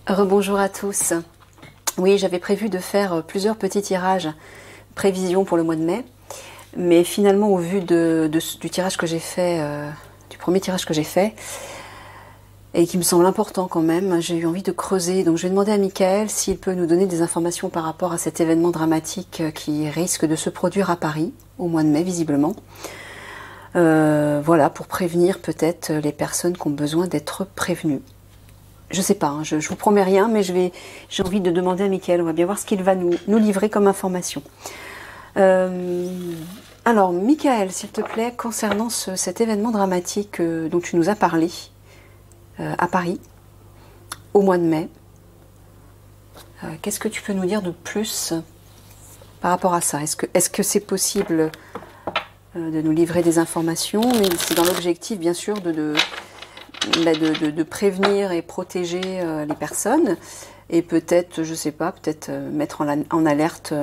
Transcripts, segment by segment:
Rebonjour à tous. Oui, j'avais prévu de faire plusieurs petits tirages prévision pour le mois de mai, mais finalement au vu du tirage que j'ai fait, du premier tirage que j'ai fait, et qui me semble important quand même, j'ai eu envie de creuser. Donc je vais demander à Michael s'il peut nous donner des informations par rapport à cet événement dramatique qui risque de se produire à Paris au mois de mai visiblement. Voilà, pour prévenir peut-être les personnes qui ont besoin d'être prévenues. Je sais pas, hein, je vous promets rien, mais j'ai envie de demander à Michael. On va bien voir ce qu'il va nous livrer comme information. Alors, Michael, s'il te plaît, concernant cet événement dramatique dont tu nous as parlé à Paris, au mois de mai, qu'est-ce que tu peux nous dire de plus par rapport à ça? Est-ce que c'est possible de nous livrer des informations? Mais c'est dans l'objectif, bien sûr, de prévenir et protéger les personnes, et peut-être, je sais pas, peut-être mettre en alerte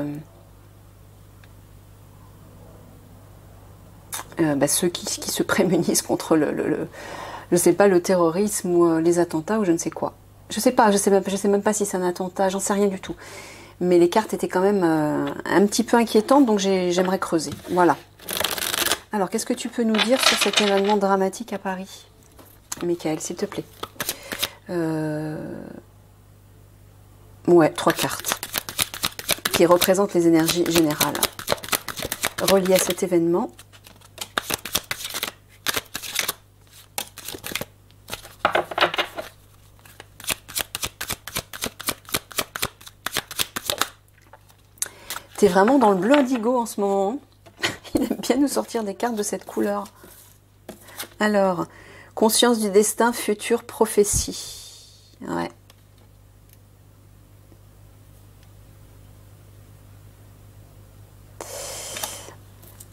ceux qui se prémunissent contre je sais pas, le terrorisme ou les attentats ou je ne sais quoi. Je sais pas, je sais même pas si c'est un attentat, j'en sais rien du tout. Mais les cartes étaient quand même un petit peu inquiétantes, donc j'aimerais creuser. Voilà. Alors, qu'est-ce que tu peux nous dire sur cet événement dramatique à Paris, Michael, s'il te plaît? Ouais, 3 cartes qui représentent les énergies générales reliées à cet événement. T'es vraiment dans le bleu indigo en ce moment. Il aime bien nous sortir des cartes de cette couleur. Alors, conscience du destin, futur, prophétie. Ouais.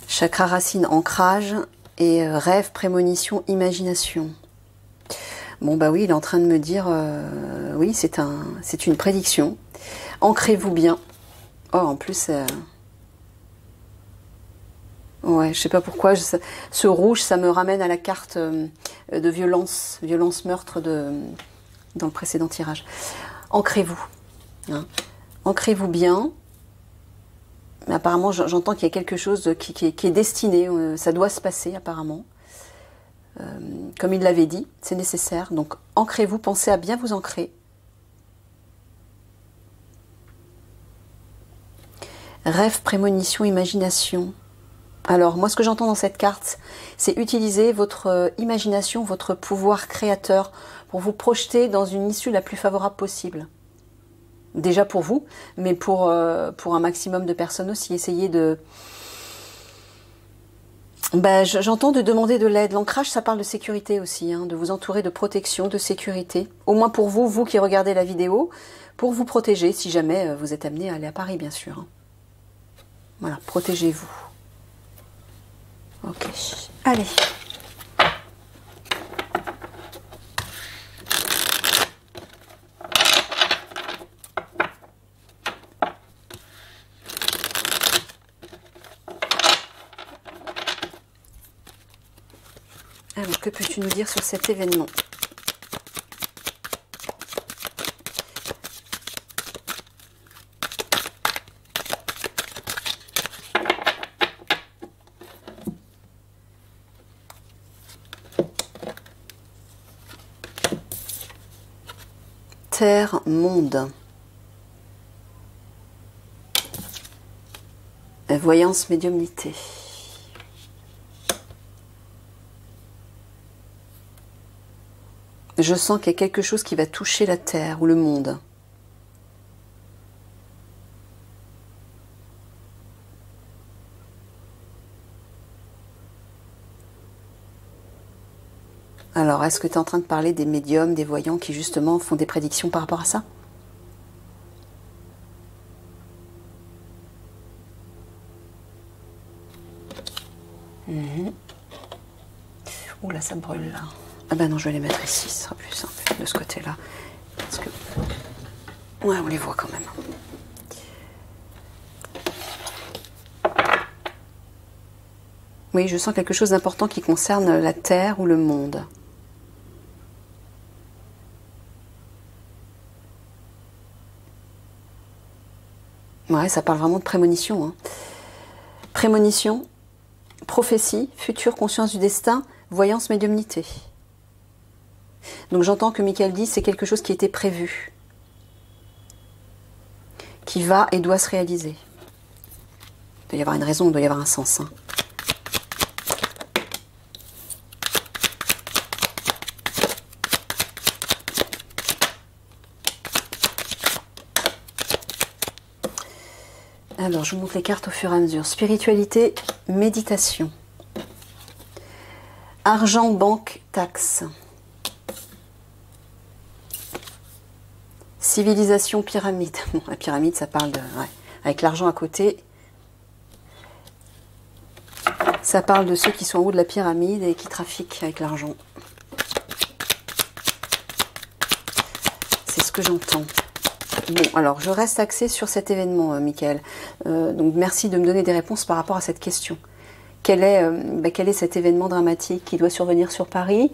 Chakra racine, ancrage, et rêve, prémonition, imagination. Bon bah oui, il est en train de me dire, oui, c'est une prédiction. Ancrez-vous bien. Oh, en plus, ouais, je sais pas pourquoi, ce rouge, ça me ramène à la carte de violence, meurtre dans le précédent tirage. Ancrez-vous. Hein. Ancrez-vous bien. Mais apparemment, j'entends qu'il y a quelque chose qui est destiné, ça doit se passer apparemment. Comme il l'avait dit, c'est nécessaire. Donc, ancrez-vous, pensez à bien vous ancrer. Rêve, prémonition, imagination. Alors, moi, ce que j'entends dans cette carte, c'est utiliser votre imagination, votre pouvoir créateur pour vous projeter dans une issue la plus favorable possible. Déjà pour vous, mais pour un maximum de personnes aussi. Essayez de... j'entends de demander de l'aide. L'ancrage, ça parle de sécurité aussi, hein, de vous entourer de protection, de sécurité. Au moins pour vous, vous qui regardez la vidéo, pour vous protéger, si jamais vous êtes amené à aller à Paris, bien sûr. Hein. Voilà, protégez-vous. Ok, allez. Alors, que peux-tu nous dire sur cet événement? Terre, monde. Voyance, médiumnité. Je sens qu'il y a quelque chose qui va toucher la Terre ou le monde. Alors, est-ce que tu es en train de parler des médiums, des voyants qui justement font des prédictions par rapport à ça? Ouh là, ça brûle là. Ah ben non, je vais les mettre ici, ce sera plus simple de ce côté-là. Parce que... ouais, on les voit quand même. Oui, je sens quelque chose d'important qui concerne la Terre ou le monde. Ouais, ça parle vraiment de prémonition. Hein. Prémonition, prophétie, future conscience du destin, voyance, médiumnité. Donc j'entends que Michael dit c'est quelque chose qui était prévu, qui va et doit se réaliser. Il doit y avoir une raison, il doit y avoir un sens. Hein. Alors, je vous montre les cartes au fur et à mesure. Spiritualité, méditation. Argent, banque, taxe. Civilisation, pyramide. Bon, la pyramide, ça parle de... Ouais, avec l'argent à côté. Ça parle de ceux qui sont en haut de la pyramide et qui trafiquent avec l'argent. C'est ce que j'entends. Bon, alors, je reste axée sur cet événement, Michael. Donc, merci de me donner des réponses par rapport à cette question. Quel est cet événement dramatique qui doit survenir sur Paris?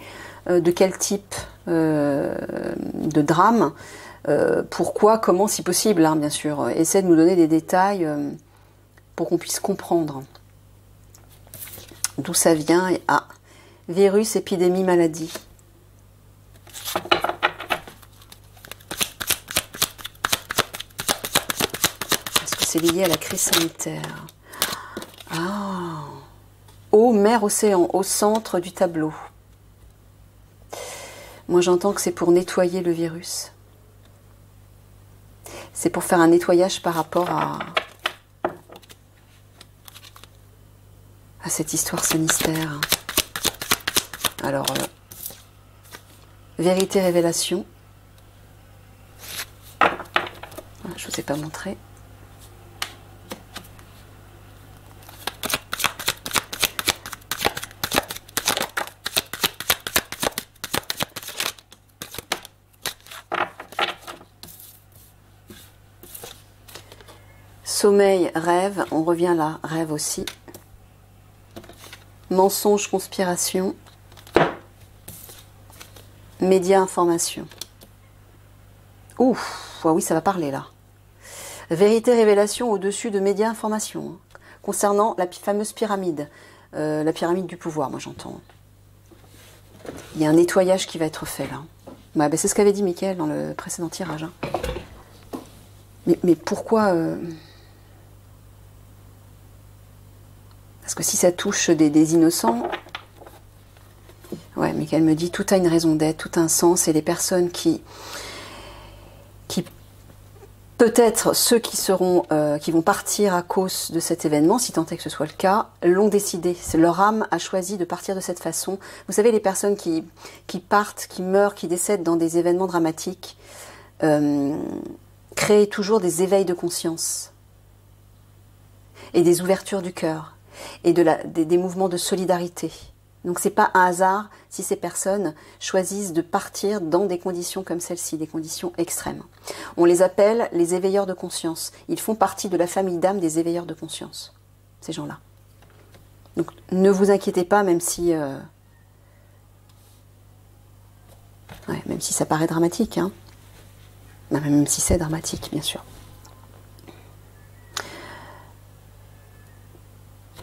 De quel type de drame? Pourquoi? Comment, si possible, hein, bien sûr. Essaie de nous donner des détails pour qu'on puisse comprendre d'où ça vient. Ah, virus, épidémie, maladie. C'est lié à la crise sanitaire. Ah. Eau, mer, océan, au centre du tableau. Moi, j'entends que c'est pour nettoyer le virus. C'est pour faire un nettoyage par rapport à cette histoire sanitaire. Alors, vérité, révélation. Je ne vous ai pas montré. Sommeil, rêve, on revient là, rêve aussi. Mensonge, conspiration. Média, information. Ouf, oui, ça va parler là. Vérité, révélation au-dessus de média, information. Hein, concernant la fameuse pyramide. La pyramide du pouvoir, moi j'entends. Il y a un nettoyage qui va être fait là. Ouais, ben, c'est ce qu'avait dit Mickaël dans le précédent tirage. Hein. Mais pourquoi... Parce que si ça touche des innocents, ouais, Mickaël me dit tout a une raison d'être, tout a un sens, et les personnes qui peut-être ceux qui vont partir à cause de cet événement, si tant est que ce soit le cas, l'ont décidé. Leur âme a choisi de partir de cette façon. Vous savez, les personnes qui partent, qui meurent, qui décèdent dans des événements dramatiques, créent toujours des éveils de conscience et des ouvertures du cœur. Et des mouvements de solidarité. Donc c'est pas un hasard si ces personnes choisissent de partir dans des conditions comme celle-ci, des conditions extrêmes. On les appelle les éveilleurs de conscience. Ils font partie de la famille d'âme des éveilleurs de conscience, ces gens-là. Donc ne vous inquiétez pas, même si ça paraît dramatique, hein. Même si c'est dramatique, bien sûr.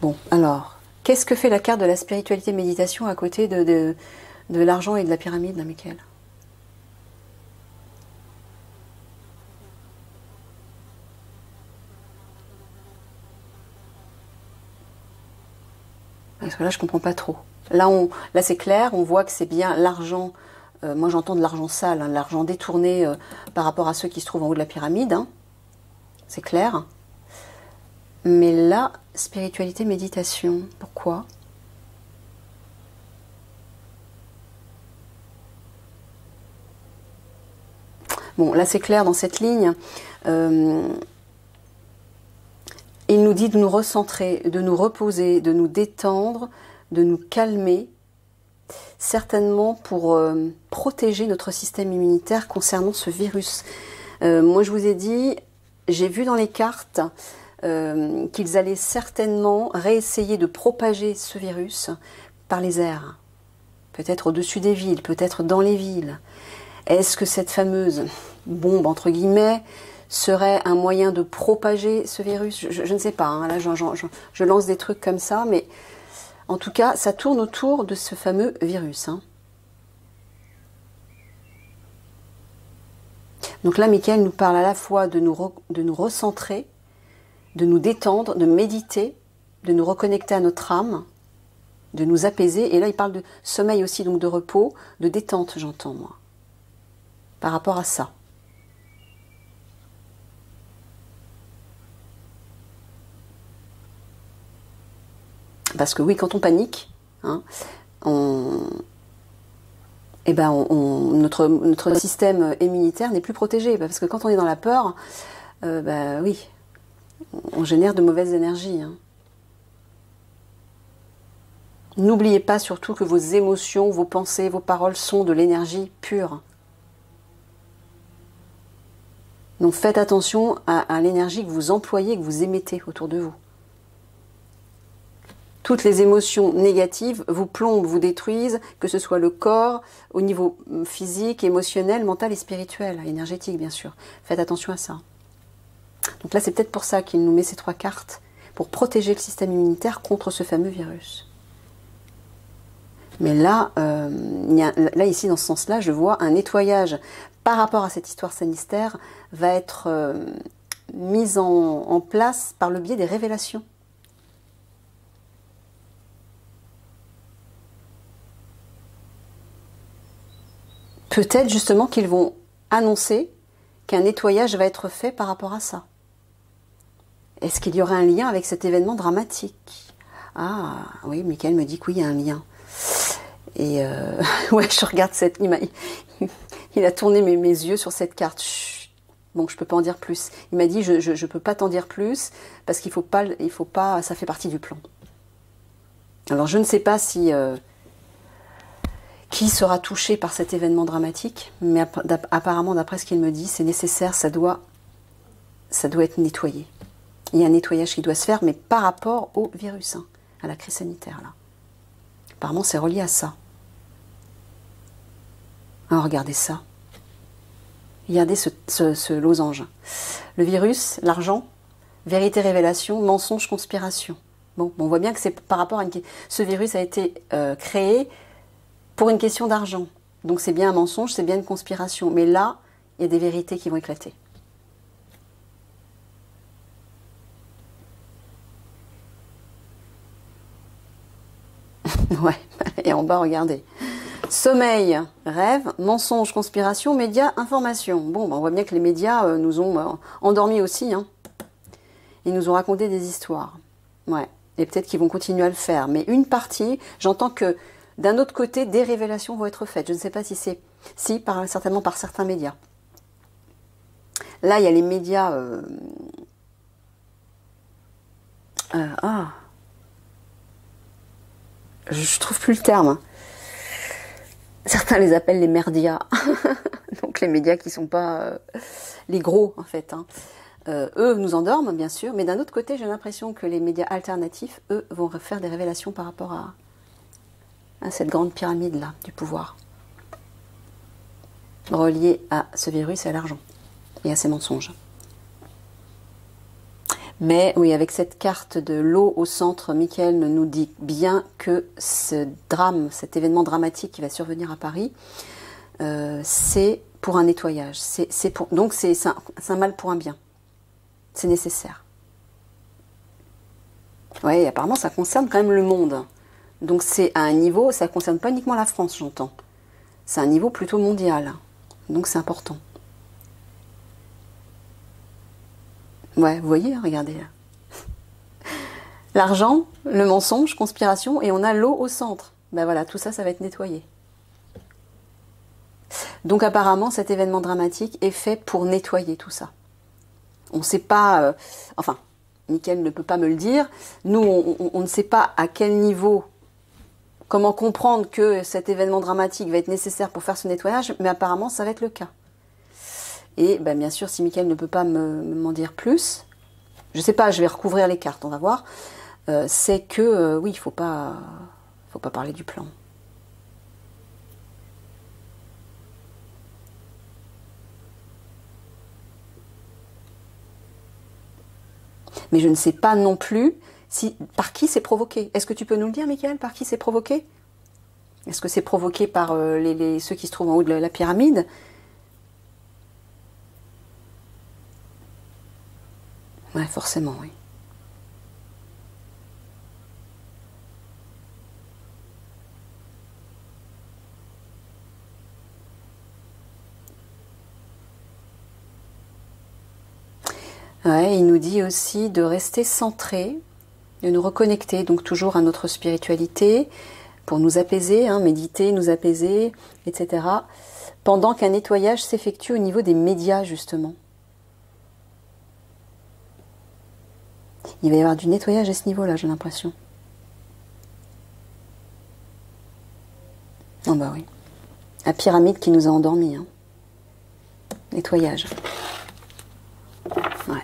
Bon, alors, qu'est-ce que fait la carte de la spiritualité méditation à côté de l'argent et de la pyramide, là, Mickaël? Parce que là, je comprends pas trop. Là, c'est clair, on voit que c'est bien l'argent. Moi, j'entends de l'argent sale, hein, l'argent détourné par rapport à ceux qui se trouvent en haut de la pyramide. Hein, c'est clair. Mais là, spiritualité, méditation, pourquoi? Bon, là c'est clair dans cette ligne. Il nous dit de nous recentrer, de nous reposer, de nous détendre, de nous calmer, certainement pour protéger notre système immunitaire concernant ce virus. Moi je vous ai dit, j'ai vu dans les cartes qu'ils allaient certainement réessayer de propager ce virus par les airs. Peut-être au-dessus des villes, peut-être dans les villes. Est-ce que cette fameuse bombe, entre guillemets, serait un moyen de propager ce virus. Je ne sais pas, hein, là je lance des trucs comme ça, mais en tout cas, ça tourne autour de ce fameux virus. Hein. Donc là, Michael nous parle à la fois de nous recentrer, de nous détendre, de méditer, de nous reconnecter à notre âme, de nous apaiser. Et là, il parle de sommeil aussi, donc de repos, de détente, j'entends moi, par rapport à ça. Parce que oui, quand on panique, hein, notre système immunitaire n'est plus protégé. Parce que quand on est dans la peur, oui, on génère de mauvaises énergies. Hein. N'oubliez pas surtout que vos émotions, vos pensées, vos paroles sont de l'énergie pure. Donc faites attention à l'énergie que vous employez, que vous émettez autour de vous. Toutes les émotions négatives vous plombent, vous détruisent, que ce soit le corps, au niveau physique, émotionnel, mental et spirituel, énergétique bien sûr. Faites attention à ça. Donc là, c'est peut-être pour ça qu'il nous met ces 3 cartes, pour protéger le système immunitaire contre ce fameux virus. Mais là, ici, dans ce sens-là, je vois un nettoyage par rapport à cette histoire sanitaire va être mise en place par le biais des révélations. Peut-être justement qu'ils vont annoncer qu'un nettoyage va être fait par rapport à ça. Est-ce qu'il y aurait un lien avec cet événement dramatique? Ah, oui, Michael me dit que oui, il y a un lien. Et ouais, je regarde cette... Il a tourné mes yeux sur cette carte. Chut. Bon, je peux pas en dire plus. Il m'a dit, je peux pas t'en dire plus, parce qu'il faut pas, ça fait partie du plan. Alors, je ne sais pas si... qui sera touché par cet événement dramatique, mais apparemment, d'après ce qu'il me dit, c'est nécessaire, ça doit être nettoyé. Il y a un nettoyage qui doit se faire, mais par rapport au virus, hein, à la crise sanitaire, là. Apparemment, c'est relié à ça. Alors, regardez ça. Regardez ce losange. Le virus, l'argent, vérité, révélation, mensonge, conspiration. Bon, on voit bien que c'est par rapport à ce virus a été créé pour une question d'argent. Donc c'est bien un mensonge, c'est bien une conspiration. Mais là, il y a des vérités qui vont éclater. Ouais, et en bas, regardez. Sommeil, rêve, mensonge, conspiration, médias, information. Bon, on voit bien que les médias nous ont endormis aussi. Hein. Ils nous ont raconté des histoires. Ouais, et peut-être qu'ils vont continuer à le faire. Mais une partie, j'entends que d'un autre côté, des révélations vont être faites. Je ne sais pas si c'est... certainement par certains médias. Là, il y a les médias... je trouve plus le terme. Hein. Certains les appellent les merdias. Donc les médias qui ne sont pas les gros, en fait. Hein. Eux nous endorment, bien sûr. Mais d'un autre côté, j'ai l'impression que les médias alternatifs, eux, vont faire des révélations par rapport à cette grande pyramide-là du pouvoir, reliée à ce virus et à l'argent, et à ces mensonges. Mais oui, avec cette carte de l'eau au centre, Michael nous dit bien que ce drame, cet événement dramatique qui va survenir à Paris, c'est pour un nettoyage. Donc c'est un mal pour un bien. C'est nécessaire. Oui, apparemment ça concerne quand même le monde. Donc c'est à un niveau, ça ne concerne pas uniquement la France, j'entends. C'est un niveau plutôt mondial. Donc c'est important. Ouais, vous voyez, regardez là. L'argent, le mensonge, conspiration, et on a l'eau au centre. Ben voilà, tout ça, ça va être nettoyé. Donc apparemment, cet événement dramatique est fait pour nettoyer tout ça. On ne sait pas... enfin, Michael ne peut pas me le dire. Nous, on ne sait pas à quel niveau... Comment comprendre que cet événement dramatique va être nécessaire pour faire ce nettoyage, mais apparemment, ça va être le cas. Et ben, bien sûr, si Michael ne peut pas m'en dire plus, je ne sais pas, je vais recouvrir les cartes, on va voir, c'est que, oui, il ne faut pas parler du plan. Mais je ne sais pas non plus par qui c'est provoqué. Est-ce que tu peux nous le dire, Michael, par qui c'est provoqué? Est-ce que c'est provoqué par ceux qui se trouvent en haut de la pyramide? Ouais, forcément, oui. Ouais, il nous dit aussi de rester centré, de nous reconnecter, donc toujours à notre spiritualité, pour nous apaiser, hein, méditer, nous apaiser, etc. Pendant qu'un nettoyage s'effectue au niveau des médias, justement. Il va y avoir du nettoyage à ce niveau-là, j'ai l'impression. Oh bah oui. La pyramide qui nous a endormis. Hein. Nettoyage. Ouais.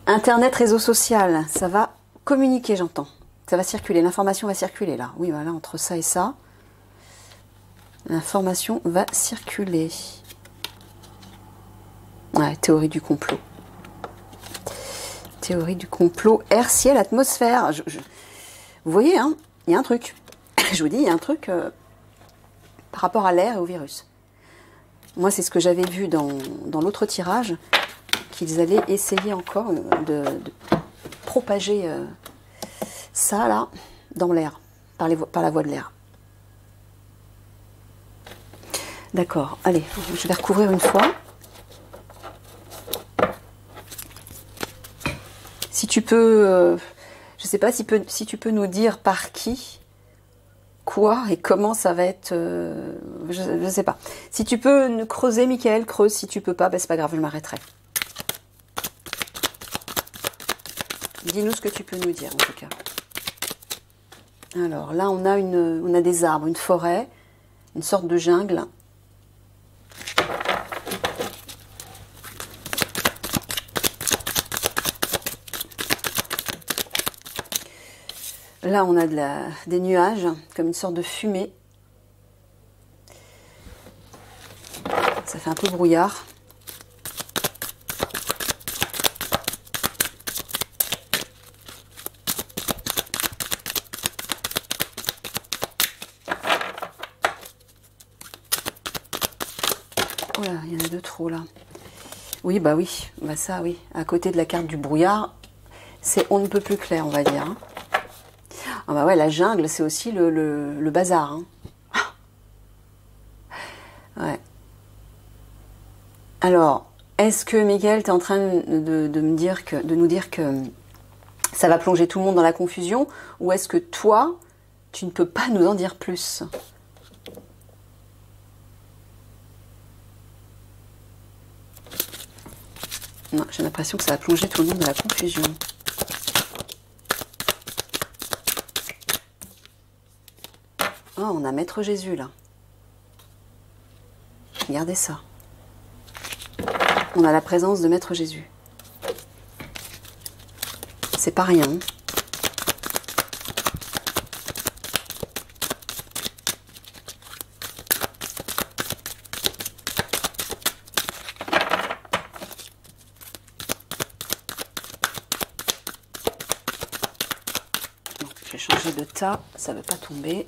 Internet, réseau social, ça va communiquer, j'entends. Ça va circuler, l'information va circuler là. Oui, voilà, entre ça et ça. L'information va circuler. Ouais, théorie du complot. Théorie du complot, air, ciel, atmosphère. Vous voyez, hein, il y a un truc. Je vous dis, il y a un truc par rapport à l'air et au virus. Moi, c'est ce que j'avais vu dans l'autre tirage, qu'ils allaient essayer encore de propager ça, là, dans l'air, par la voie de l'air. D'accord, allez, je vais recouvrir une fois. Si tu peux, je ne sais pas si tu peux nous dire par qui, quoi et comment ça va être, je ne sais pas. Si tu peux nous creuser, Michael, creuse. Si tu peux pas, ben c'est pas grave, je m'arrêterai. Dis-nous ce que tu peux nous dire, en tout cas. Alors, là, on a des arbres, une forêt, une sorte de jungle. Là, on a des nuages, comme une sorte de fumée. Ça fait un peu brouillard. Oh là, il y en a deux trop là. Oui, bah oui, bah ça oui. À côté de la carte du brouillard, c'est on ne peut plus clair, on va dire. Hein. Ah bah ouais, la jungle, c'est aussi le bazar. Hein. Ouais. Alors, est-ce que Miguel, tu es en train de nous dire que ça va plonger tout le monde dans la confusion, ou est-ce que toi, tu ne peux pas nous en dire plus? Non, j'ai l'impression que ça va plonger tout le monde dans la confusion. Oh, on a Maître Jésus là. Regardez ça. On a la présence de Maître Jésus. C'est pas rien. Bon, je vais changer de tas, ça ne veut pas tomber.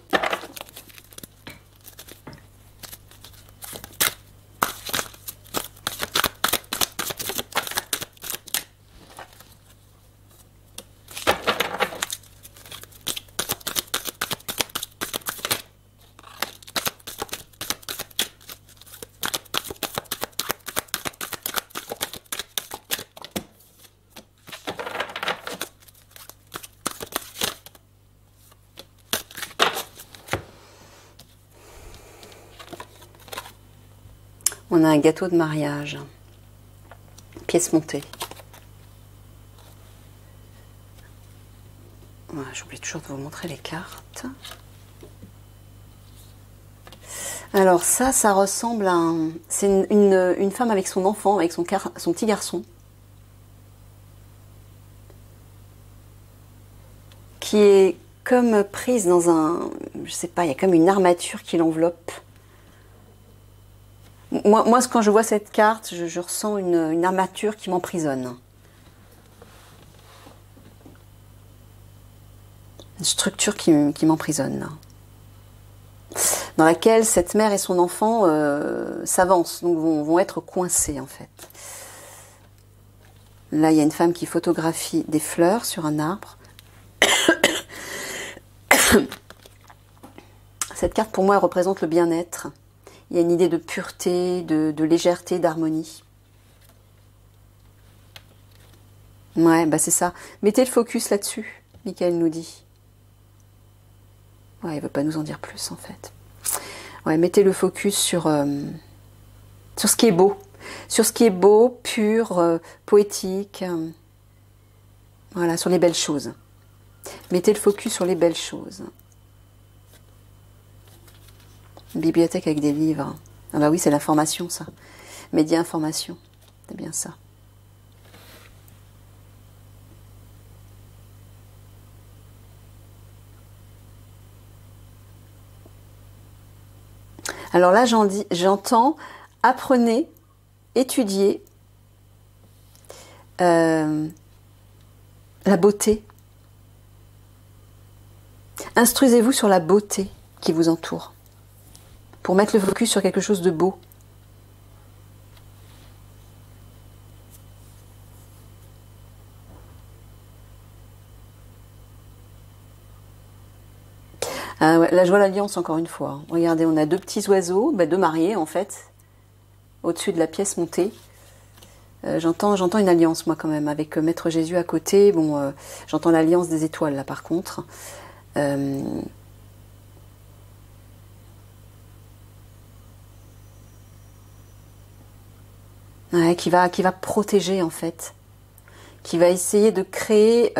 On a un gâteau de mariage, pièce montée. Voilà, j'oublie toujours de vous montrer les cartes. Alors ça ressemble à c'est une femme avec son enfant, avec son petit garçon, qui est comme prise dans un, je sais pas, il y a comme une armature qui l'enveloppe. Moi, quand je vois cette carte, je ressens une armature qui m'emprisonne. Une structure qui m'emprisonne, là. Dans laquelle cette mère et son enfant s'avancent, donc vont être coincés en fait. Là, il y a une femme qui photographie des fleurs sur un arbre. Cette carte, pour moi, elle représente le bien-être. Il y a une idée de pureté, de légèreté, d'harmonie. Ouais, bah c'est ça. Mettez le focus là-dessus, Michael nous dit. Ouais, il ne veut pas nous en dire plus, en fait. Ouais, mettez le focus sur ce qui est beau. Sur ce qui est beau, pur, poétique. Voilà, sur les belles choses. Mettez le focus sur les belles choses. Une bibliothèque avec des livres. Ah bah oui, c'est l'information, ça. Média information. C'est bien ça. Alors là, j'entends apprenez, étudiez la beauté. Instruisez-vous sur la beauté qui vous entoure pour mettre le focus sur quelque chose de beau. Ouais, la joie, l'alliance, encore une fois. Regardez, on a deux petits oiseaux, deux mariés en fait, au-dessus de la pièce montée. J'entends une alliance, moi, quand même, avec Maître Jésus à côté. Bon, j'entends l'alliance des étoiles, là, par contre. Ouais, qui va protéger, en fait. Qui va essayer de créer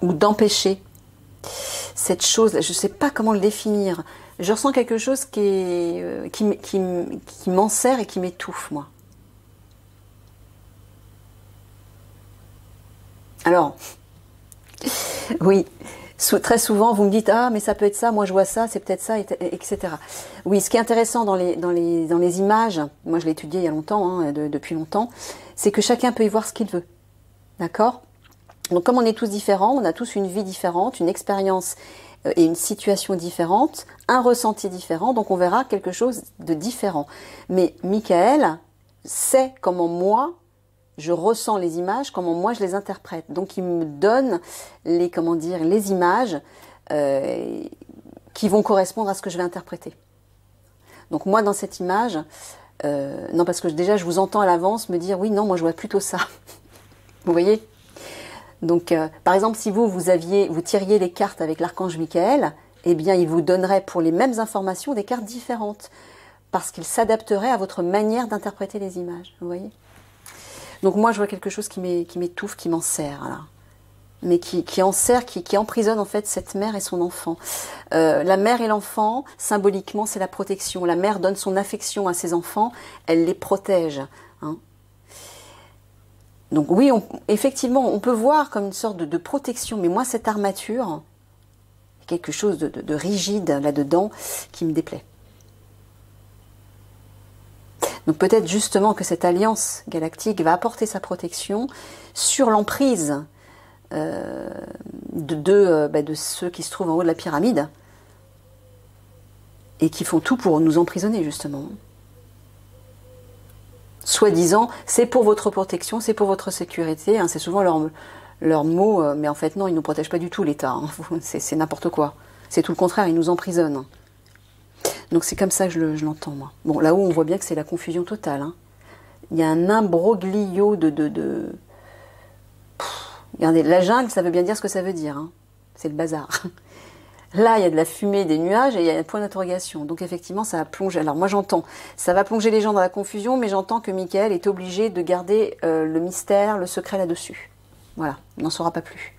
ou d'empêcher cette chose, je ne sais pas comment le définir. Je ressens quelque chose qui m'enserre et qui m'étouffe, moi. Alors, oui, très souvent, vous me dites « Ah, mais ça peut être ça, moi je vois ça, c'est peut-être ça, etc. » Oui, ce qui est intéressant dans les images, moi je l'ai étudié il y a longtemps, hein, depuis longtemps, c'est que chacun peut y voir ce qu'il veut. D'accord ? Donc comme on est tous différents, on a tous une vie différente, une expérience et une situation différente, un ressenti différent, donc on verra quelque chose de différent. Mais Michael sait comment moi, je ressens les images, comment moi je les interprète. Donc il me donne les images qui vont correspondre à ce que je vais interpréter. Donc moi dans cette image, non parce que déjà je vous entends à l'avance me dire oui, non, moi je vois plutôt ça. Vous voyez ? Donc, par exemple, si vous tiriez les cartes avec l'archange Michael, eh bien, il vous donnerait pour les mêmes informations des cartes différentes, parce qu'il s'adapterait à votre manière d'interpréter les images. Vous voyez ? Donc moi, je vois quelque chose qui m'étouffe, qui m'enserre, là. Mais qui enserre, qui emprisonne en fait cette mère et son enfant. La mère et l'enfant, symboliquement, c'est la protection. La mère donne son affection à ses enfants, elle les protège, hein. Donc oui, effectivement, on peut voir comme une sorte de protection, mais moi, cette armature, quelque chose de rigide là-dedans qui me déplaît. Donc peut-être justement que cette alliance galactique va apporter sa protection sur l'emprise de ceux qui se trouvent en haut de la pyramide et qui font tout pour nous emprisonner, justement. Soi-disant, c'est pour votre protection, c'est pour votre sécurité, hein, c'est souvent leur mot, mais en fait non, ils ne nous protègent pas du tout, l'État, hein, c'est n'importe quoi. C'est tout le contraire, ils nous emprisonnent. Donc c'est comme ça que je l'entends, moi. Bon, là-haut, on voit bien que c'est la confusion totale, hein. Il y a un imbroglio Regardez, la jungle, ça veut bien dire ce que ça veut dire, hein. C'est le bazar. Là, il y a de la fumée, des nuages et il y a un point d'interrogation. Donc effectivement, ça va plonger. Alors moi, j'entends, ça va plonger les gens dans la confusion, mais j'entends que Michael est obligé de garder le mystère, le secret là-dessus. Voilà, on n'en saura pas plus.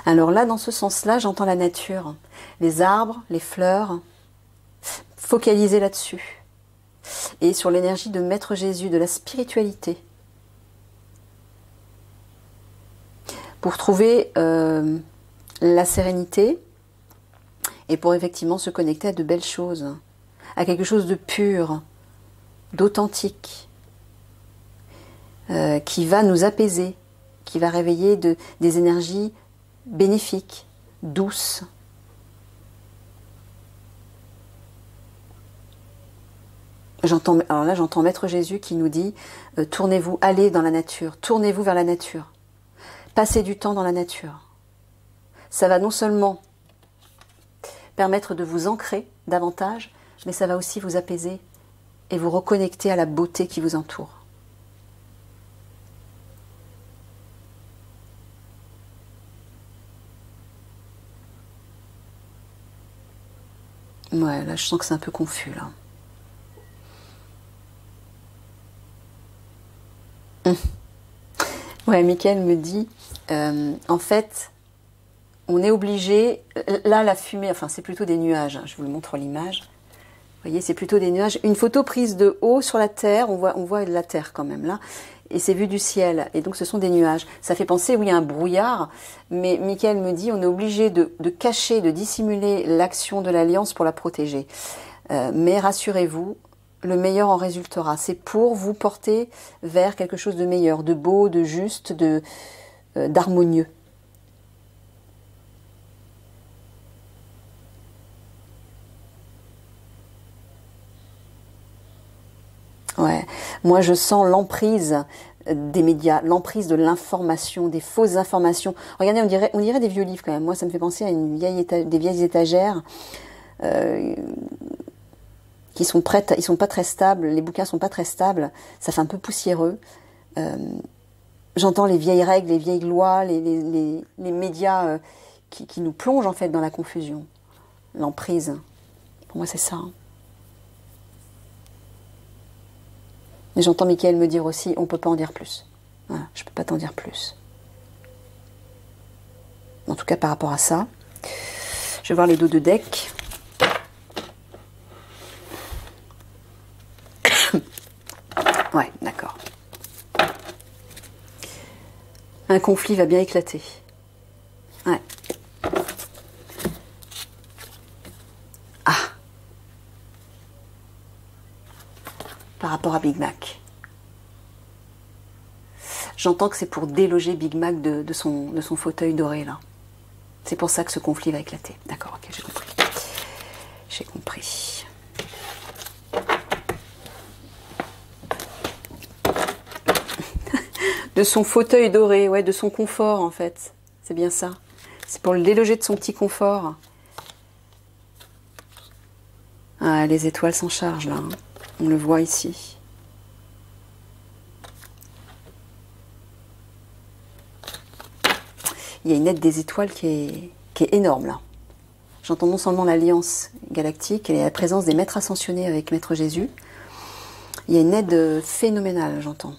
Alors là, dans ce sens-là, j'entends la nature, les arbres, les fleurs, focaliser là-dessus. Et sur l'énergie de Maître Jésus, de la spiritualité. Pour trouver la sérénité et pour effectivement se connecter à de belles choses, à quelque chose de pur, d'authentique, qui va nous apaiser, qui va réveiller des énergies bénéfiques, douces. Alors là, j'entends Maître Jésus qui nous dit tournez-vous, allez dans la nature, tournez-vous vers la nature, passez du temps dans la nature. Ça va non seulement permettre de vous ancrer davantage, mais ça va aussi vous apaiser et vous reconnecter à la beauté qui vous entoure. Ouais, là je sens que c'est un peu confus là. Ouais, Mickaël me dit, en fait, on est obligé, là la fumée, enfin c'est plutôt des nuages, hein, je vous le montre l'image. Vous voyez, c'est plutôt des nuages. Une photo prise de haut sur la terre, on voit de la terre quand même là, et c'est vu du ciel, et donc ce sont des nuages. Ça fait penser, oui, à un brouillard, mais Mickaël me dit, on est obligé de cacher, de dissimuler l'action de l'Alliance pour la protéger. Mais rassurez-vous, le meilleur en résultera. C'est pour vous porter vers quelque chose de meilleur, de beau, de juste, d'harmonieux. Ouais, moi je sens l'emprise des médias, l'emprise de l'information, des fausses informations. Regardez, on dirait des vieux livres quand même. Moi, ça me fait penser à des vieilles étagères qui sont prêtes. Ils sont pas très stables. Les bouquins sont pas très stables. Ça fait un peu poussiéreux. J'entends les vieilles règles, les vieilles lois, les médias qui nous plongent en fait dans la confusion, l'emprise. Pour moi, c'est ça. Hein. Et j'entends Mickaël me dire aussi, on ne peut pas en dire plus. Voilà, je ne peux pas t'en dire plus. En tout cas, par rapport à ça, je vais voir les dos de deck. Ouais, d'accord. Un conflit va bien éclater. Ouais. Ah. Par rapport à Big Mac. J'entends que c'est pour déloger Big Mac de son fauteuil doré, là. C'est pour ça que ce conflit va éclater. D'accord, ok, j'ai compris. J'ai compris. De son fauteuil doré, ouais, de son confort, en fait. C'est bien ça. C'est pour le déloger de son petit confort. Ah, les étoiles s'en chargent, là. Hein. On le voit ici. Il y a une aide des étoiles qui est énorme, là. J'entends non seulement l'alliance galactique et la présence des maîtres ascensionnés avec Maître Jésus. Il y a une aide phénoménale, j'entends.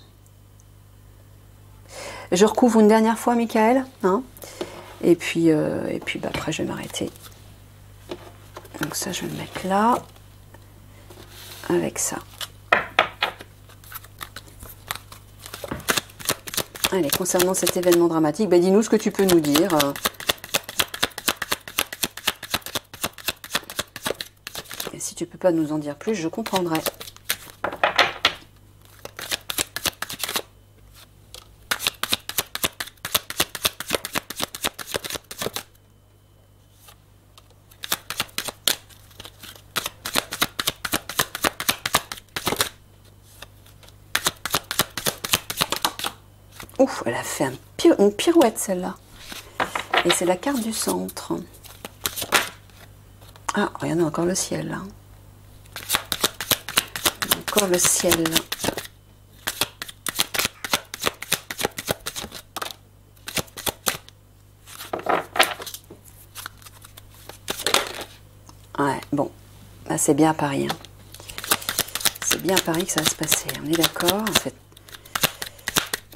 Je recouvre une dernière fois, Mickaël. Hein, et puis bah, après, je vais m'arrêter. Donc ça, je vais le mettre là. Avec ça. Allez, concernant cet événement dramatique, bah, dis-nous ce que tu peux nous dire. Et si tu peux pas nous en dire plus, je comprendrai. Ouf, elle a fait une pirouette celle-là. Et c'est la carte du centre. Ah, regardez encore le ciel là. Encore le ciel. Ouais, bon. Bah, c'est bien à Paris. Hein. C'est bien à Paris que ça va se passer. On est d'accord. En fait,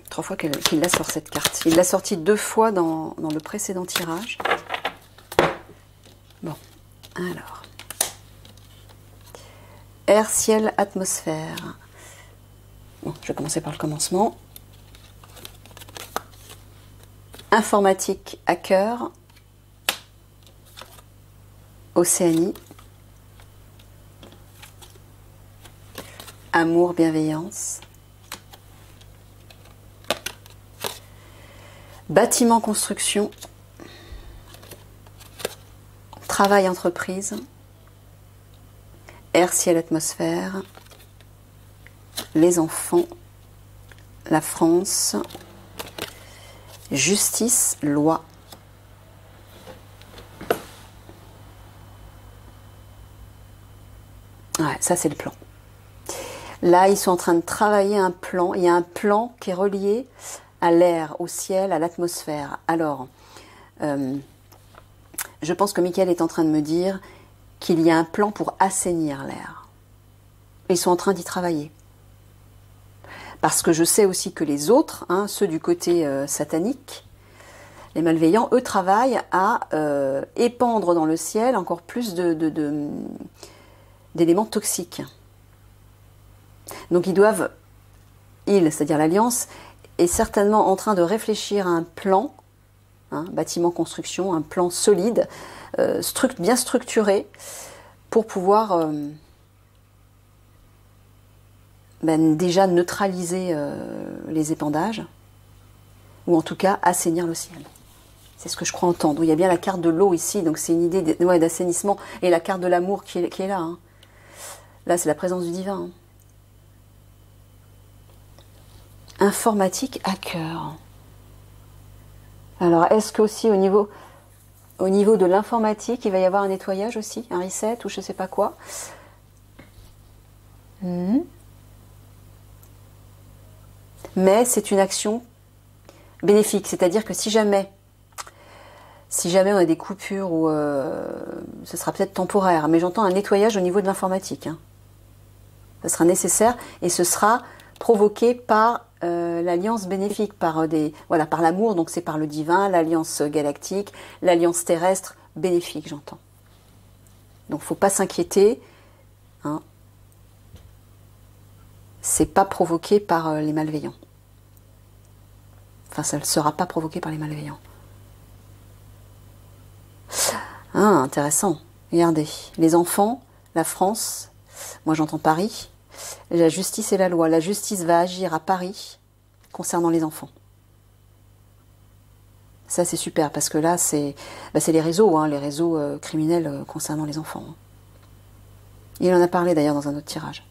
3 fois qu'il la sort cette carte. Il l'a sortie 2 fois dans le précédent tirage. Bon, alors. Air, ciel, atmosphère. Bon, je vais commencer par le commencement. Informatique, hacker. Océanie. amour, bienveillance. Bâtiment, construction. Travail, entreprise. Air, ciel, atmosphère. Les enfants. La France. Justice, loi. Ouais, ça c'est le plan. Là, ils sont en train de travailler un plan. Il y a un plan qui est relié à l'air, au ciel, à l'atmosphère. Alors, je pense que Michael est en train de me dire qu'il y a un plan pour assainir l'air. Ils sont en train d'y travailler. Parce que je sais aussi que les autres, hein, ceux du côté satanique, les malveillants, eux travaillent à épandre dans le ciel encore plus d'éléments toxiques. Donc c'est-à-dire l'Alliance, est certainement en train de réfléchir à un plan, hein, bâtiment, construction, un plan solide, bien structuré, pour pouvoir déjà neutraliser les épandages, ou en tout cas assainir le ciel. C'est ce que je crois entendre. Il y a bien la carte de l'eau ici, donc c'est une idée d'assainissement, et la carte de l'amour qui est là. Hein. Là, c'est la présence du divin. Hein. Informatique hacker. Alors, est-ce qu'aussi au niveau de l'informatique, il va y avoir un nettoyage aussi, un reset ou je ne sais pas quoi. Mais c'est une action bénéfique, c'est-à-dire que si jamais on a des coupures ou ce sera peut-être temporaire, mais j'entends un nettoyage au niveau de l'informatique. Hein. Ce sera nécessaire et ce sera provoqué par l'alliance bénéfique, par l'amour, donc c'est par le divin, l'alliance galactique, l'alliance terrestre bénéfique, j'entends. Donc il ne faut pas s'inquiéter. Hein. C'est pas provoqué par les malveillants. Enfin, ça ne sera pas provoqué par les malveillants. Ah, intéressant. Regardez, les enfants, la France, moi j'entends Paris, la justice et la loi. La justice va agir à Paris concernant les enfants. Ça c'est super parce que là c'est les réseaux, hein, les réseaux criminels concernant les enfants. Il en a parlé d'ailleurs dans un autre tirage.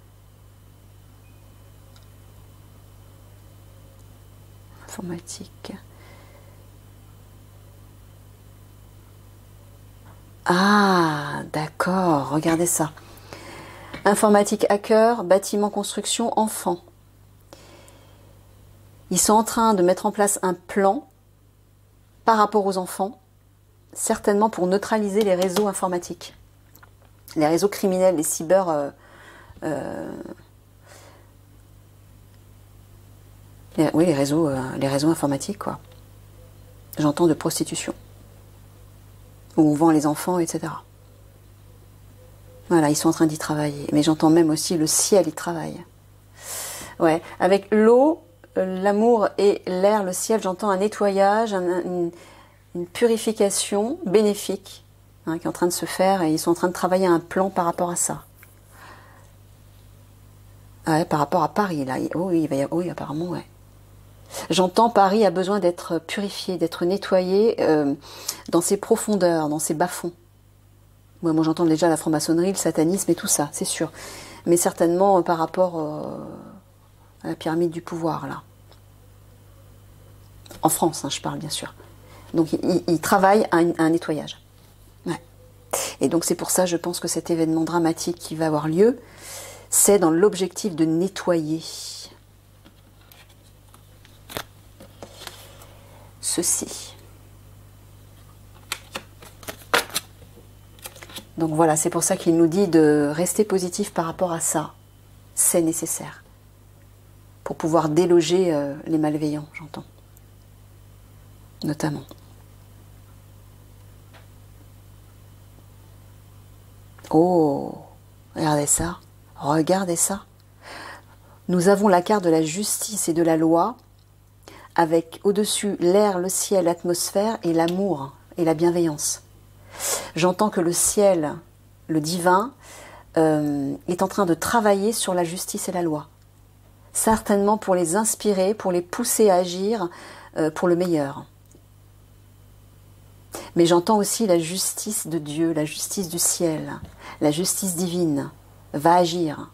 Informatique. Ah, d'accord, regardez ça. Informatique hacker, bâtiment construction, enfants. Ils sont en train de mettre en place un plan par rapport aux enfants, certainement pour neutraliser les réseaux informatiques. Les réseaux criminels, les cyber... oui, les réseaux informatiques, quoi. J'entends de prostitution. Où on vend les enfants, etc. Voilà, ils sont en train d'y travailler. Mais j'entends même aussi le ciel y travaille. Ouais, avec l'eau, l'amour et l'air, le ciel, j'entends un nettoyage, une purification bénéfique hein, qui est en train de se faire et ils sont en train de travailler un plan par rapport à ça. Ouais, par rapport à Paris, là. Oui, apparemment, ouais. J'entends Paris a besoin d'être purifié, d'être nettoyé dans ses profondeurs, dans ses bas-fonds. Ouais, moi j'entends déjà la franc-maçonnerie, le satanisme et tout ça, c'est sûr. Mais certainement par rapport à la pyramide du pouvoir, là. En France, hein, je parle bien sûr. Donc il travaille à un nettoyage. Ouais. Et donc c'est pour ça, je pense que cet événement dramatique qui va avoir lieu, c'est dans l'objectif de nettoyer ceci. Donc voilà, c'est pour ça qu'il nous dit de rester positif par rapport à ça. C'est nécessaire. Pour pouvoir déloger les malveillants, j'entends. Notamment. Oh, regardez ça. Regardez ça. Nous avons la carte de la justice et de la loi, avec au-dessus l'air, le ciel, l'atmosphère et l'amour et la bienveillance. J'entends que le ciel, le divin, est en train de travailler sur la justice et la loi. Certainement pour les inspirer, pour les pousser à agir pour le meilleur. Mais j'entends aussi la justice de Dieu, la justice du ciel, la justice divine va agir.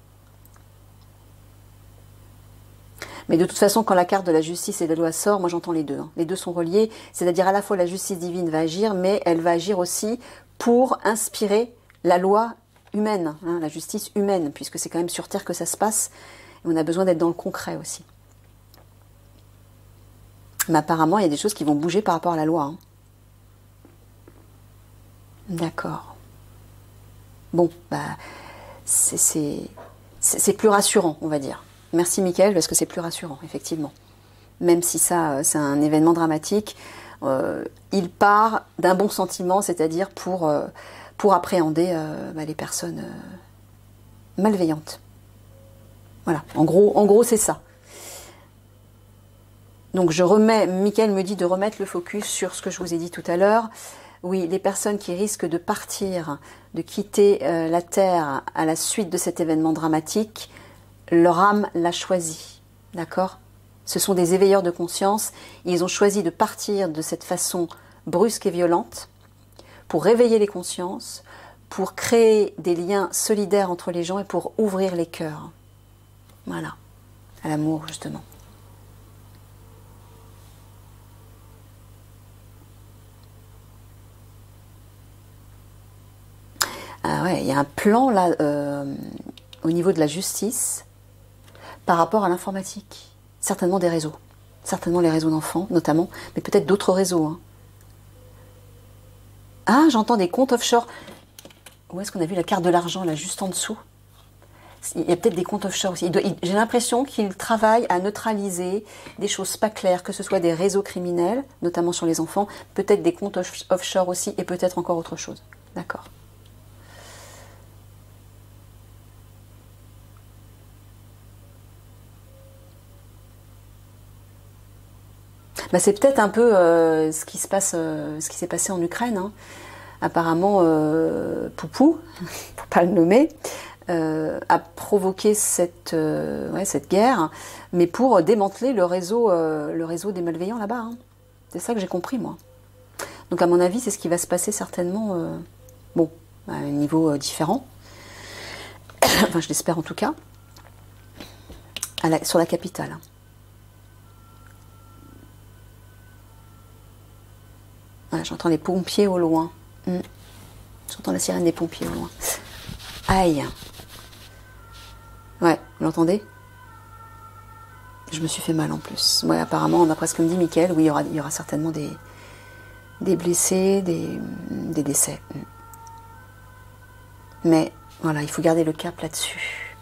Mais de toute façon, quand la carte de la justice et de la loi sort, moi j'entends les deux. Les deux sont reliés, c'est-à-dire à la fois la justice divine va agir, mais elle va agir aussi pour inspirer la loi humaine, la justice humaine, puisque c'est quand même sur Terre que ça se passe, et on a besoin d'être dans le concret aussi. Mais apparemment, il y a des choses qui vont bouger par rapport à la loi. D'accord. Bon, c'est plus rassurant, on va dire. Merci Mickaël, parce que c'est plus rassurant, effectivement. Même si ça, c'est un événement dramatique, il part d'un bon sentiment, c'est-à-dire pour appréhender les personnes malveillantes. Voilà, en gros c'est ça. Donc Mickaël me dit de remettre le focus sur ce que je vous ai dit tout à l'heure. Oui, les personnes qui risquent de partir, de quitter la Terre à la suite de cet événement dramatique, leur âme l'a choisi, d'accord? Ce sont des éveilleurs de conscience, ils ont choisi de partir de cette façon brusque et violente pour réveiller les consciences, pour créer des liens solidaires entre les gens et pour ouvrir les cœurs. Voilà, à l'amour justement. Ah ouais, il y a un plan là au niveau de la justice par rapport à l'informatique. Certainement des réseaux. Certainement les réseaux d'enfants, notamment, mais peut-être d'autres réseaux. Ah, j'entends des comptes offshore. Où est-ce qu'on a vu la carte de l'argent, là, juste en dessous? Il y a peut-être des comptes offshore aussi. J'ai l'impression qu'ils travaillent à neutraliser des choses pas claires, que ce soit des réseaux criminels, notamment sur les enfants, peut-être des comptes offshore aussi, et peut-être encore autre chose. D'accord. C'est peut-être un peu ce qui s'est passé en Ukraine. Apparemment, Poupou, pour pas le nommer, a provoqué cette guerre, mais pour démanteler le réseau des malveillants là-bas. C'est ça que j'ai compris, moi. Donc, à mon avis, c'est ce qui va se passer certainement, à un niveau différent. Enfin, je l'espère en tout cas, sur la capitale. Voilà, j'entends les pompiers au loin. J'entends la sirène des pompiers au loin. Aïe. Ouais, vous l'entendez? Je me suis fait mal en plus. Ouais, apparemment, d'après ce que me dit Mickaël, oui, il y aura certainement des blessés, des décès. Mais voilà, il faut garder le cap là-dessus.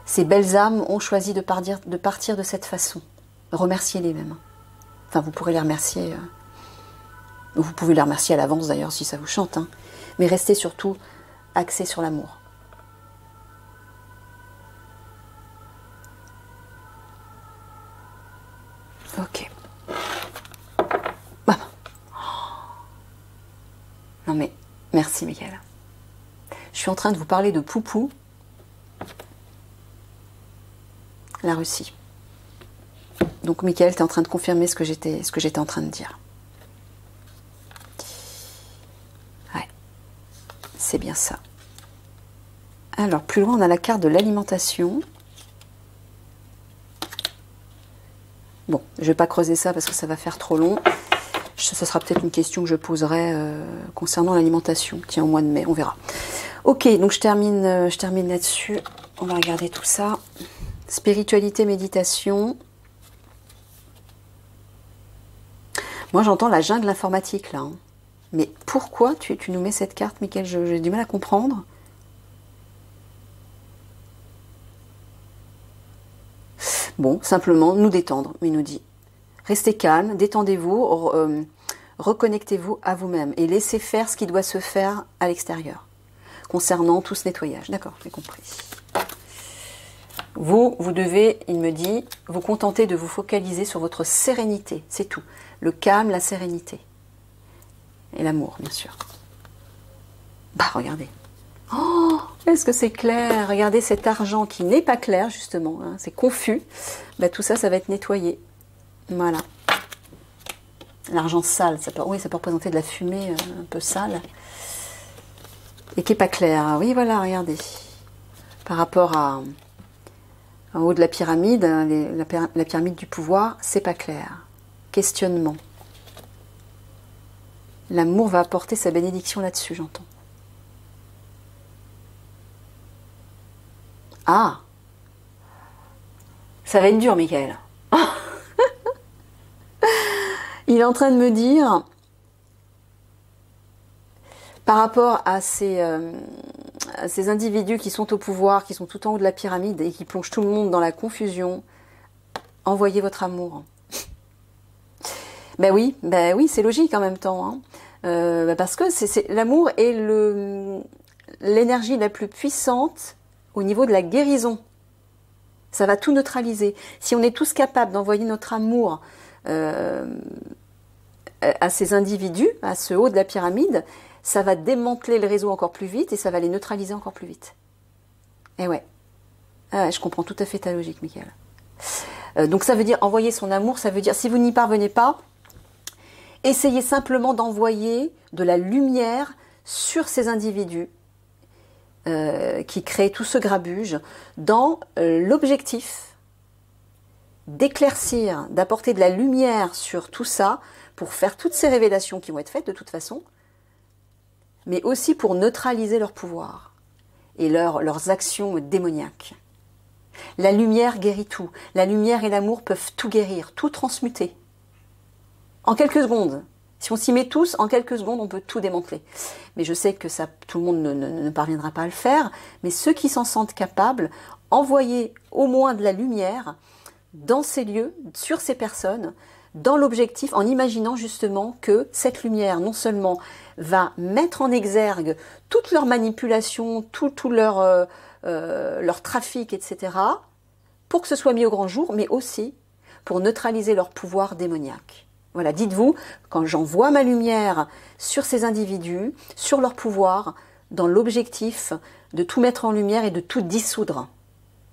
Ces belles âmes ont choisi de partir de cette façon. Remerciez-les même. Enfin, vous pourrez les remercier. Vous pouvez les remercier à l'avance d'ailleurs si ça vous chante. Mais restez surtout axés sur l'amour. Ok. Non mais, merci Mickaël. Je suis en train de vous parler de Poupou, la Russie. Donc Mickaël, tu es en train de confirmer ce que j'étais en train de dire. Ouais, c'est bien ça. Alors, plus loin, on a la carte de l'alimentation. Bon, je ne vais pas creuser ça parce que ça va faire trop long. Ce sera peut-être une question que je poserai concernant l'alimentation. Tiens, au mois de mai, on verra. Ok, donc je termine là-dessus. On va regarder tout ça. Spiritualité, méditation. Moi, j'entends la jungle informatique, là. Mais pourquoi tu nous mets cette carte, Mickaël? J'ai du mal à comprendre. Bon, simplement, nous détendre, il nous dit. Restez calme, détendez-vous, reconnectez-vous à vous-même et laissez faire ce qui doit se faire à l'extérieur, concernant tout ce nettoyage. D'accord, j'ai compris. Vous devez, il me dit, vous contenter de vous focaliser sur votre sérénité, c'est tout. Le calme, la sérénité. Et l'amour, bien sûr. Regardez. Oh, est-ce que c'est clair? Regardez cet argent qui n'est pas clair, justement. Hein, c'est confus. Ben, tout ça, ça va être nettoyé. Voilà. L'argent sale, oui, ça peut représenter de la fumée un peu sale. Et qui n'est pas clair. Oui, voilà, regardez. Par rapport en haut de la pyramide, la pyramide du pouvoir, c'est pas clair. Questionnement. L'amour va apporter sa bénédiction là-dessus, j'entends. Ah, ça va être dur, Michael. Il est en train de me dire, par rapport à ces individus qui sont au pouvoir, qui sont tout en haut de la pyramide et qui plongent tout le monde dans la confusion, envoyez votre amour. Ben oui, c'est logique en même temps. Hein. Parce que l'amour est l'énergie la plus puissante au niveau de la guérison. Ça va tout neutraliser. Si on est tous capables d'envoyer notre amour à ces individus, à ce haut de la pyramide, ça va démanteler le réseau encore plus vite et ça va les neutraliser encore plus vite. Et ouais. Ah, je comprends tout à fait ta logique, Michael. Donc ça veut dire envoyer son amour, ça veut dire si vous n'y parvenez pas, essayez simplement d'envoyer de la lumière sur ces individus qui créent tout ce grabuge dans l'objectif d'éclaircir, d'apporter de la lumière sur tout ça pour faire toutes ces révélations qui vont être faites de toute façon, mais aussi pour neutraliser leur pouvoir et leurs actions démoniaques. La lumière guérit tout. La lumière et l'amour peuvent tout guérir, tout transmuter. En quelques secondes. Si on s'y met tous, en quelques secondes, on peut tout démanteler. Mais je sais que ça, tout le monde ne parviendra pas à le faire, mais ceux qui s'en sentent capables, envoyez au moins de la lumière dans ces lieux, sur ces personnes, dans l'objectif, en imaginant justement que cette lumière, non seulement va mettre en exergue toute leur manipulation, tout leur trafic, etc., pour que ce soit mis au grand jour, mais aussi pour neutraliser leur pouvoir démoniaque. Voilà, dites-vous, quand j'envoie ma lumière sur ces individus, sur leur pouvoir, dans l'objectif de tout mettre en lumière et de tout dissoudre,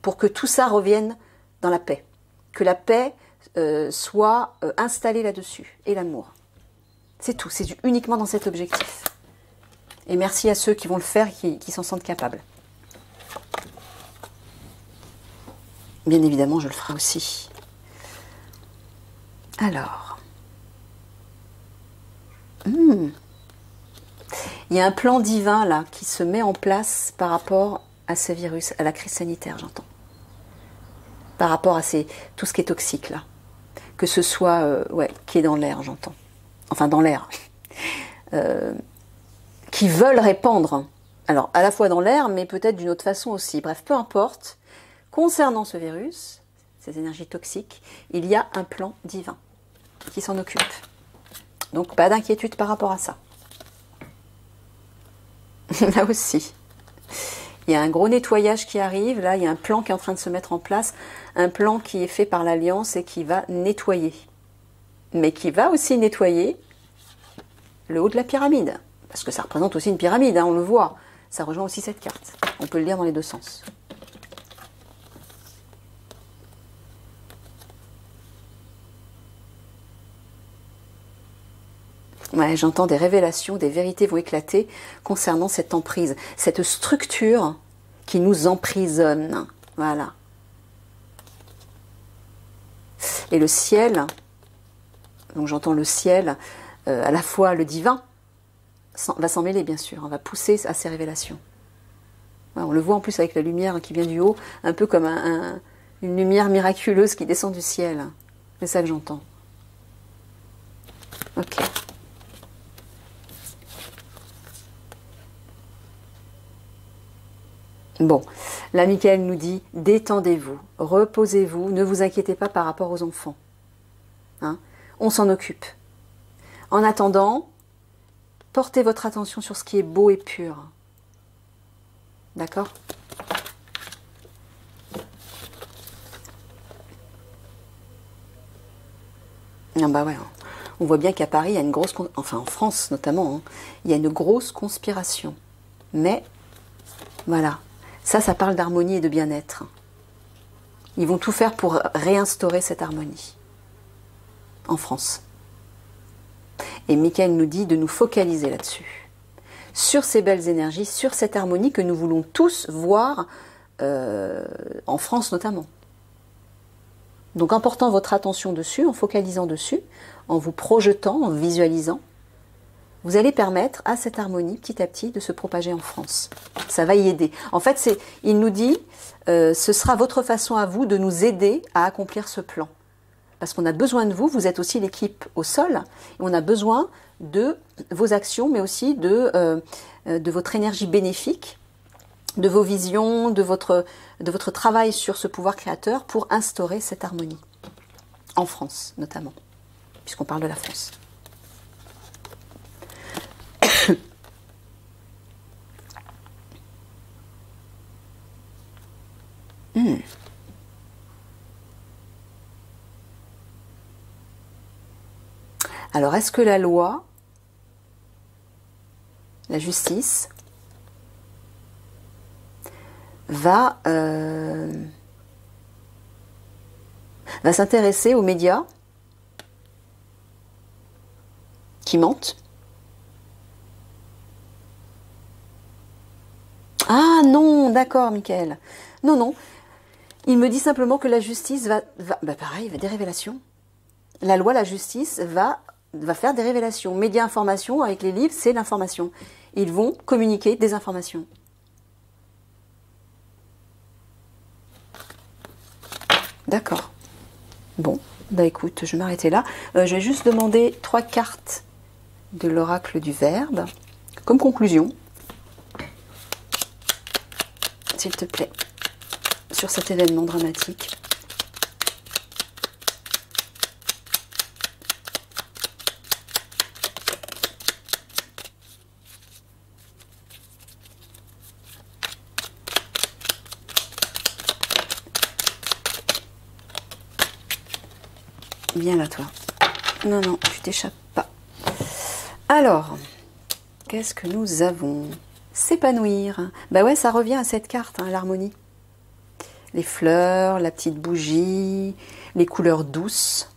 pour que tout ça revienne dans la paix. Que la paix soit installée là-dessus, et l'amour. C'est tout, c'est uniquement dans cet objectif. Et merci à ceux qui vont le faire et qui s'en sentent capables. Bien évidemment, je le ferai aussi. Alors. Il y a un plan divin là qui se met en place par rapport à ce virus, à la crise sanitaire, j'entends. Par rapport à tout ce qui est toxique là. Que ce soit, qui est dans l'air, j'entends. Enfin, dans l'air. Qui veulent répandre. Alors, à la fois dans l'air, mais peut-être d'une autre façon aussi. Bref, peu importe. Concernant ce virus, ces énergies toxiques, il y a un plan divin qui s'en occupe. Donc, pas d'inquiétude par rapport à ça. Là aussi. Il y a un gros nettoyage qui arrive. Là, il y a un plan qui est en train de se mettre en place. Un plan qui est fait par l'Alliance et qui va nettoyer. Mais qui va aussi nettoyer le haut de la pyramide. Parce que ça représente aussi une pyramide, hein, on le voit. Ça rejoint aussi cette carte. On peut le lire dans les deux sens. Ouais, j'entends des révélations, des vérités vont éclater concernant cette emprise, cette structure qui nous emprisonne. Voilà. Et le ciel, donc j'entends le ciel, à la fois le divin, va s'en mêler bien sûr, on va pousser à ces révélations. Ouais, on le voit en plus avec la lumière qui vient du haut, un peu comme une lumière miraculeuse qui descend du ciel. C'est ça que j'entends. Ok. Bon, là Michael nous dit, détendez-vous, reposez-vous, ne vous inquiétez pas par rapport aux enfants. Hein, on s'en occupe. En attendant, portez votre attention sur ce qui est beau et pur. D'accord ? Ah bah ouais, on voit bien qu'à Paris, il y a une grosse, enfin en France notamment, hein, il y a une grosse conspiration. Mais Voilà. Ça parle d'harmonie et de bien-être. Ils vont tout faire pour réinstaurer cette harmonie en France. Et Michael nous dit de nous focaliser là-dessus. Sur ces belles énergies, sur cette harmonie que nous voulons tous voir en France notamment. Donc en portant votre attention dessus, en focalisant dessus, en vous projetant, en visualisant, vous allez permettre à cette harmonie petit à petit de se propager en France. Ça va y aider. En fait, il nous dit, ce sera votre façon à vous de nous aider à accomplir ce plan. Parce qu'on a besoin de vous, vous êtes aussi l'équipe au sol, et on a besoin de vos actions, mais aussi de votre énergie bénéfique, de vos visions, de votre travail sur ce pouvoir créateur pour instaurer cette harmonie. En France, notamment, puisqu'on parle de la France. Alors, est-ce que la loi, la justice, va s'intéresser aux médias qui mentent? Ah non, d'accord, Michael. Non, non. Il me dit simplement que la justice pareil, des révélations. La loi, la justice va faire des révélations. Médias, information, avec les livres, c'est l'information. Ils vont communiquer des informations. D'accord. Bon, bah écoute, je vais m'arrêter là. Je vais juste demander 3 cartes de l'oracle du Verbe, comme conclusion. S'il te plaît, sur cet événement dramatique. Viens là, toi. Non, non, tu t'échappes pas. Alors, qu'est-ce que nous avons? S'épanouir. Bah ouais, ça revient à cette carte, hein, l'harmonie. Les fleurs, la petite bougie, les couleurs douces.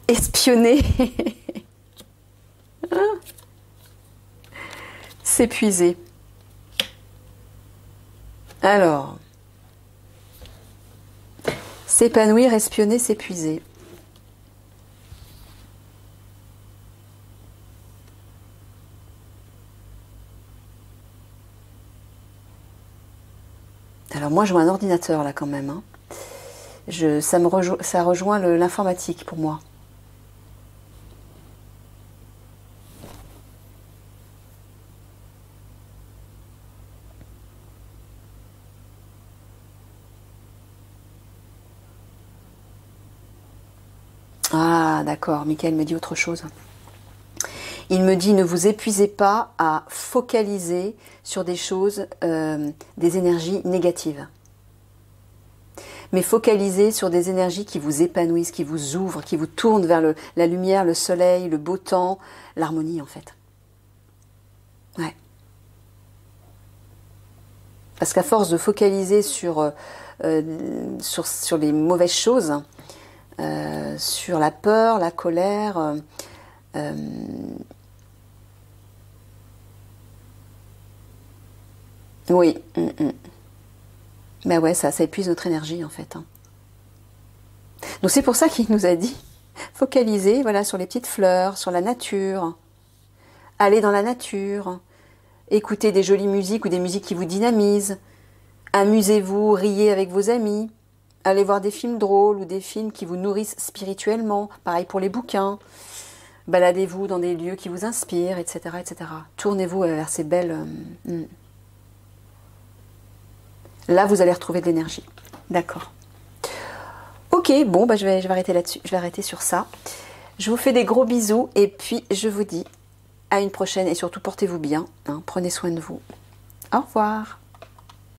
Espionner. S'épuiser. Alors, s'épanouir, espionner, s'épuiser. Alors moi, je vois un ordinateur là quand même. Hein. Ça rejoint l'informatique pour moi. Ah, d'accord. Michael me dit autre chose. Il me dit, ne vous épuisez pas à focaliser sur des choses, des énergies négatives. Mais focalisez sur des énergies qui vous épanouissent, qui vous ouvrent, qui vous tournent vers la lumière, le soleil, le beau temps, l'harmonie en fait. Ouais. Parce qu'à force de focaliser sur les mauvaises choses, sur la peur, la colère, oui. Ben ouais, ça épuise notre énergie en fait. Hein. Donc c'est pour ça qu'il nous a dit, focaliser voilà, sur les petites fleurs, sur la nature, aller dans la nature, écouter des jolies musiques ou des musiques qui vous dynamisent, amusez-vous, riez avec vos amis, allez voir des films drôles ou des films qui vous nourrissent spirituellement, pareil pour les bouquins, baladez-vous dans des lieux qui vous inspirent, etc. etc. Tournez-vous vers ces belles... Là, vous allez retrouver de l'énergie. D'accord. Ok, bon, bah, je vais arrêter là-dessus. Je vais arrêter sur ça. Je vous fais des gros bisous et puis je vous dis à une prochaine et surtout portez-vous bien. Hein, prenez soin de vous. Au revoir.